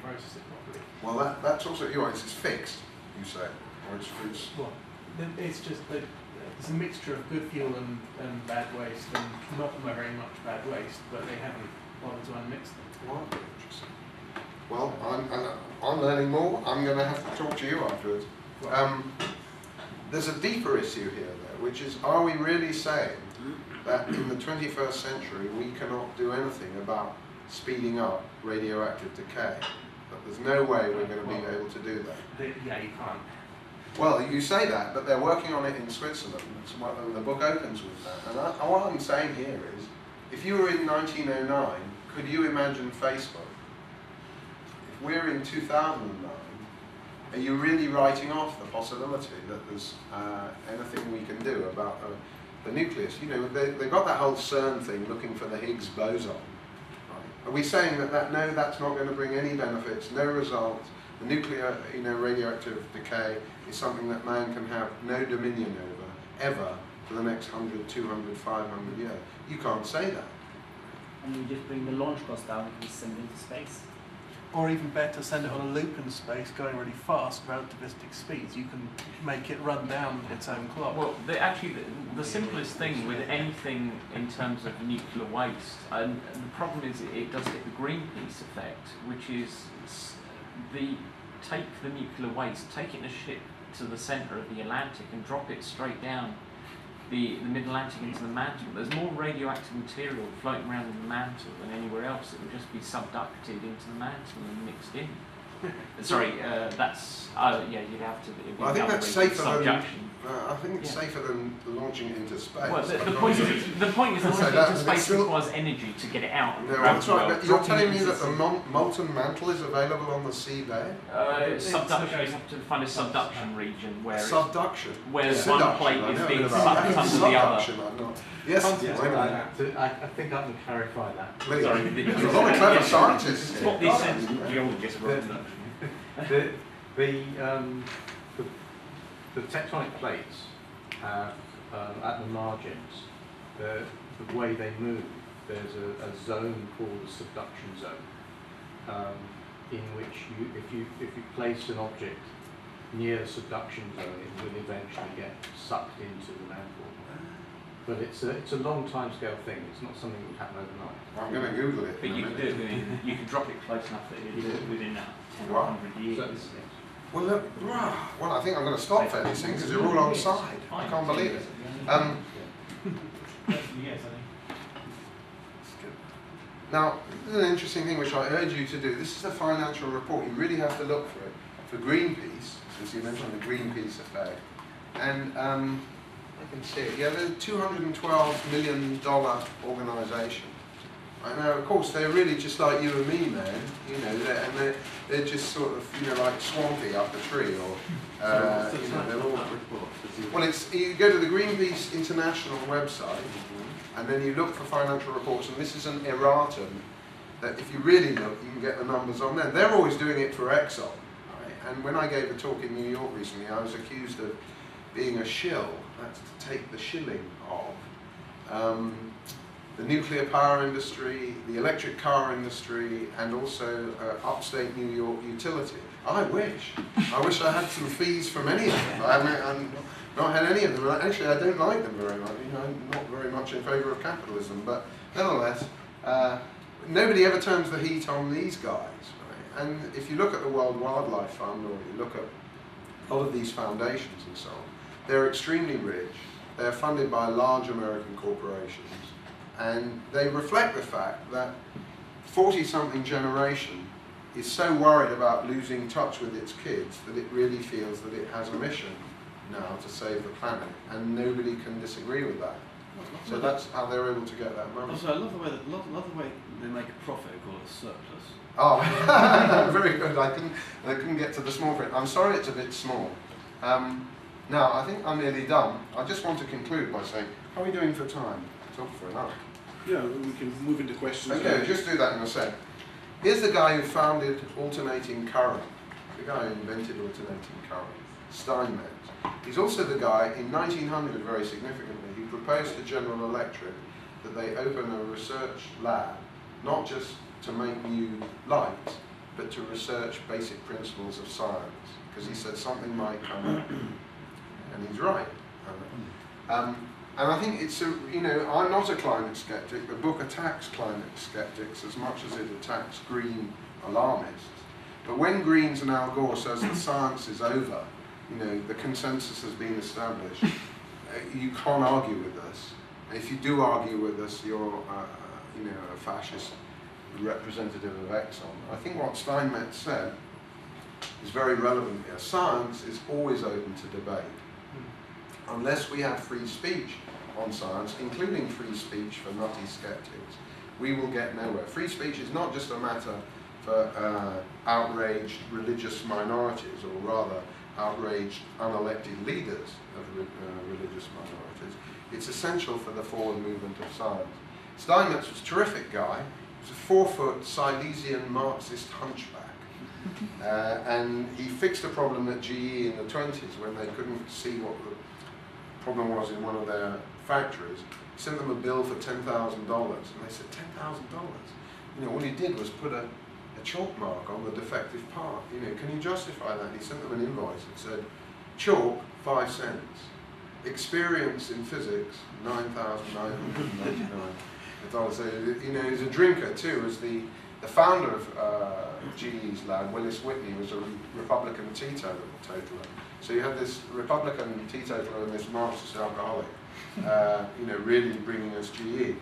process it properly. Well, that's also it's fixed, you say, or it's well, it's just that it's a mixture of good fuel and bad waste, and not very much bad waste, but they haven't bothered to unmix them. Well, interesting. Well, I'm learning more. I'm going to have to talk to you afterwards. There's a deeper issue here, though, which is: are we really saying that in the 21st century we cannot do anything about speeding up radioactive decay? That there's no way we're going to be able to do that. Yeah, you can't. Well, you say that, but they're working on it in Switzerland. The book opens with that. And what I'm saying here is, if you were in 1909, could you imagine Facebook? If we're in 2009, are you really writing off the possibility that there's anything we can do about the nucleus? You know, they've got that whole CERN thing looking for the Higgs boson. Right? Are we saying that no, that's not going to bring any benefits, no results? The nuclear, radioactive decay is something that man can have no dominion over, ever, for the next 100, 200, 500 years. You can't say that. And you just bring the launch cost down and send it into space. Or even better, send it on a loop in space going really fast, relativistic speeds. You can make it run down its own clock. Well, the simplest thing with anything in terms of nuclear waste, and the problem is it does get the Greenpeace effect, which is take the nuclear waste, take it in a ship to the centre of the Atlantic and drop it straight down the mid-Atlantic into the mantle. There's more radioactive material floating around in the mantle than anywhere else. It would just be subducted into the mantle and mixed in. Sorry, that's you'd have to. Well, I think that's safer subduction. I think it's safer than launching it into space. Well, the point is launching it into space requires energy to get it out. No, that's right. But you're telling me that the molten mantle is available on the seabed? Subduction. You have to find a subduction region where subduction. Where one plate is being sucked under the other. Yes. I think I can clarify that. Sorry, there's a lot of clever scientists. It's what these sensible geologists wrote. The tectonic plates have, at the margins, the way they move, there's a zone called the subduction zone, in which if you place an object near the subduction zone, it will eventually get sucked into the mantle. But it's a long time scale thing. It's not something that would happen overnight. I'm going to Google it. But you can do it. You can drop it close enough that you do it within 100 years. Well, look, I think I'm going to stop for these things because they're all on side. I can't believe it. Now, this is an interesting thing which I urge you to do. This is a financial report. You really have to look for it. For Greenpeace, since you mentioned the Greenpeace effect. And I can see it. Yeah, they're a $212 million organisation. I know, of course, they're really just like you and me, man. They're just sort of, like Swampy up a tree, or they're all. Well, you go to the Greenpeace International website, and then you look for financial reports, and this is an erratum that, if you really look, you can get the numbers on there. They're always doing it for Exxon, right? And when I gave a talk in New York recently, I was accused of being a shill. That's to take the shilling of the nuclear power industry, the electric car industry, and also upstate New York utility. I wish I had some fees from any of them. I've not had any of them. Actually, I don't like them very much. I'm not very much in favour of capitalism, but nevertheless, nobody ever turns the heat on these guys. Right? And if you look at the World Wildlife Fund, or you look at a lot of these foundations and so on, they're extremely rich. They're funded by large American corporations. And they reflect the fact that 40-something generation is so worried about losing touch with its kids that it really feels that it has a mission now to save the planet, and nobody can disagree with that. So that's how they're able to get that money. Also, I love the way they make a profit and call it a surplus. Oh, very good. I couldn't get to the small print. I'm sorry it's a bit small. Now, I think I'm nearly done. I just want to conclude by saying, how are we doing for time? Talk for an hour. Yeah, we can move into questions. Okay, just do that in a sec. Here's the guy who founded alternating current, the guy who invented alternating current, Steinmetz. He's also the guy, in 1900, very significantly, who proposed to General Electric that they open a research lab, not just to make new lights, but to research basic principles of science, because he said something might come up, and he's right. And I think it's I'm not a climate skeptic. The book attacks climate skeptics as much as it attacks green alarmists. But when Greens and Al Gore says that science is over, the consensus has been established, you can't argue with us. If you do argue with us, you're a fascist representative of Exxon. I think what Steinmetz said is very relevant here. Science is always open to debate. Unless we have free speech on science, including free speech for nutty skeptics, we will get nowhere. Free speech is not just a matter for outraged religious minorities, or rather outraged unelected leaders of religious minorities. It's essential for the forward movement of science. Steinmetz was a terrific guy. He was a 4-foot Silesian Marxist hunchback. And he fixed a problem at GE in the 20s when they couldn't see what the problem was in one of their factories. He sent them a bill for $10,000, and they said, $10,000? All he did was put a chalk mark on the defective part. Can you justify that? He sent them an invoice that said, chalk, 5 cents. Experience in physics, $9,999. So, he's a drinker too. As the founder of GE's lab, Willis Whitney, was a Republican teetotaler. So you had this Republican teetotaler and this Marxist alcoholic, really bringing us GE.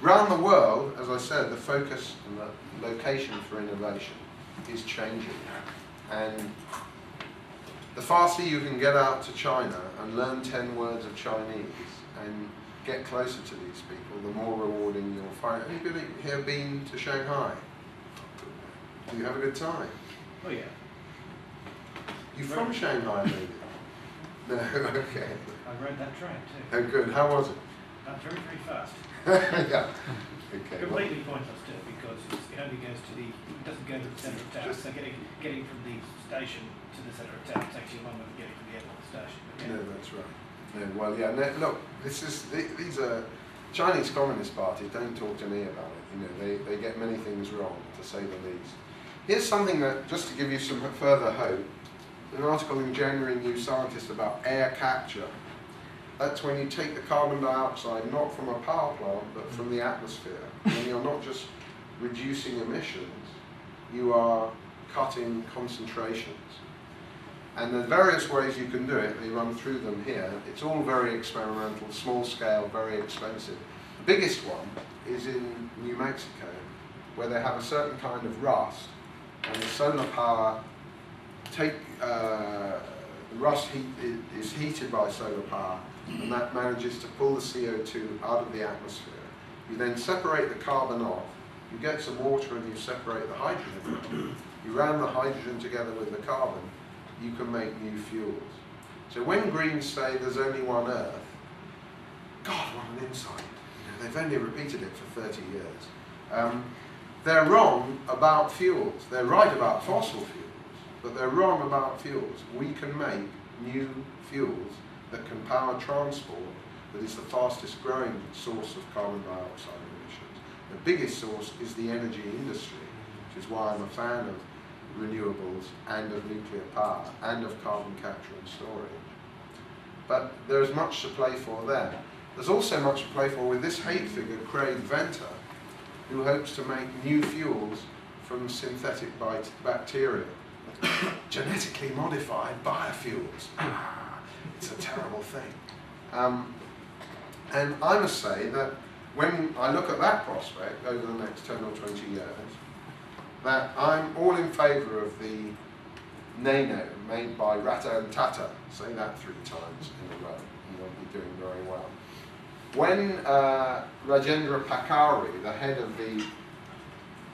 Around the world, as I said, the focus and the location for innovation is changing. And the faster you can get out to China and learn 10 words of Chinese and get closer to these people, the more rewarding you'll find. Anybody here been to Shanghai? Do you have a good time? Oh yeah. You from Shanghai, maybe? No, okay. I rode that train too. Oh, good. How was it? Very, very fast. Yeah. Okay. Completely pointless too, because it only goes to it doesn't go to the centre of town. So getting from the station to the centre of town takes you longer than getting from the airport to the station. No, that's right. No, well, yeah. No, look, these are Chinese Communist Party. Don't talk to me about it. They get many things wrong, to say the least. Here's something that, just to give you some further hope, an article in January New Scientist about air capture. That's when you take the carbon dioxide not from a power plant, but from the atmosphere. And you're not just reducing emissions, you are cutting concentrations. And there's various ways you can do it. They run through them here. It's all very experimental, small scale, very expensive. The biggest one is in New Mexico, where they have a certain kind of rust, and the solar power the rust is heated by solar power, and that manages to pull the CO2 out of the atmosphere. You then separate the carbon off, you get some water and you separate the hydrogen. You ram the hydrogen together with the carbon, you can make new fuels. So when Greens say there's only one Earth, God, what an insight. They've only repeated it for 30 years. They're wrong about fuels. They're right about fossil fuels, but they're wrong about fuels. We can make new fuels that can power transport that is the fastest growing source of carbon dioxide emissions. The biggest source is the energy industry, which is why I'm a fan of renewables and of nuclear power and of carbon capture and storage. But there's much to play for there. There's also much to play for with this hate figure, Craig Venter, who hopes to make new fuels from synthetic bacteria. Genetically modified biofuels. It's a terrible thing. And I must say that when I look at that prospect over the next 10 or 20 years, that I'm all in favour of the nano made by Ratan Tata. Say that 3 times in a row, and you'll be doing very well. When Rajendra Pachauri, the head of the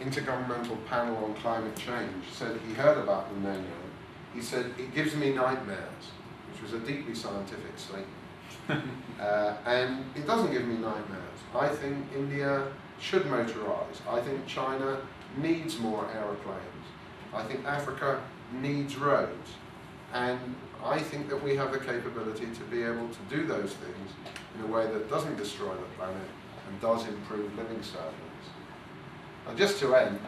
Intergovernmental Panel on Climate Change, said he heard about the nano, he said, "It gives me nightmares," which was a deeply scientific statement. And it doesn't give me nightmares. I think India should motorise. I think China needs more aeroplanes. I think Africa needs roads. And I think that we have the capability to be able to do those things in a way that doesn't destroy the planet and does improve living standards. And just to end,